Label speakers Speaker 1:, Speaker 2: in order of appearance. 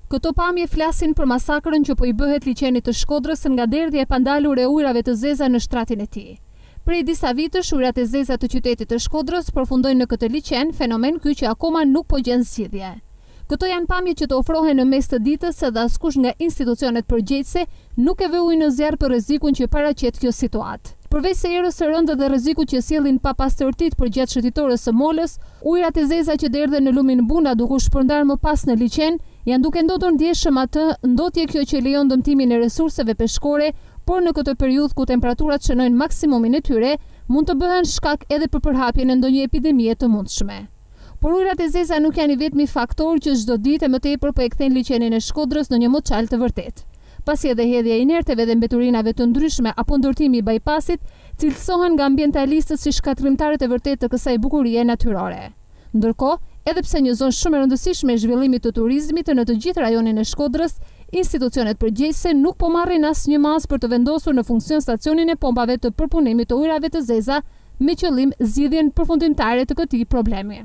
Speaker 1: Këto pamje flasin për masakrën që po i bëhet liçenit të Shkodrës nga derdhja e pandalur e ujrave të zeza në shtratin e tij. Prej disa vitësh ujrat e zeza të qytetit të Shkodrës përfundojnë në këtë liçen, fenomen ky që akoma nuk po gjen zgjidhje. Këto janë pamje që të ofrohen në mes të ditës dhe askush nga institucionet përgjegjëse nuk e vë ujë në zjarr për rrezikun që paraqet kjo situatë. Përveç se erës së rëndë dhe rrezikut që sjellin papastërtitë përgjatë shëtitores së molës, ujrat e zeza që derdhen në lumin Buna duke u shpërndar më pas në liçen janë duke ndotur ndjeshëm atë ndotje kjo që lejon dëmtimin e resurseve peshkore, por në këtë periudhë ku temperaturat shënojnë maksimumin e tyre, mund të bëhen shkak edhe për përhapjen e ndonjë epidemie të mundshme. Por ujrat e zeza nuk janë i vetmi faktor që çdo ditë më tepër po e kthejnë liçenin e Shkodrës në një moçal të vërtetë. Pasi edhe hedhja e inerteve dhe mbeturinave të ndryshme apo ndërtimi i bypassit cilësohen nga ambientalistët si shkatërrimtarët e vërtetë të kësaj bukurie natyrore. Ndërkohë, edhe pse një zonë shumë e rëndësishme e zhvillimit të turizmit në të gjithë rajonin e Shkodrës, institucionet përgjegjëse nuk po marrin asnjë masë për të vendosur në funksion stacionin e pompave të përpunimit të ujrave të zeza me qëllim zgjidhjen përfundimtare të këtij problemi.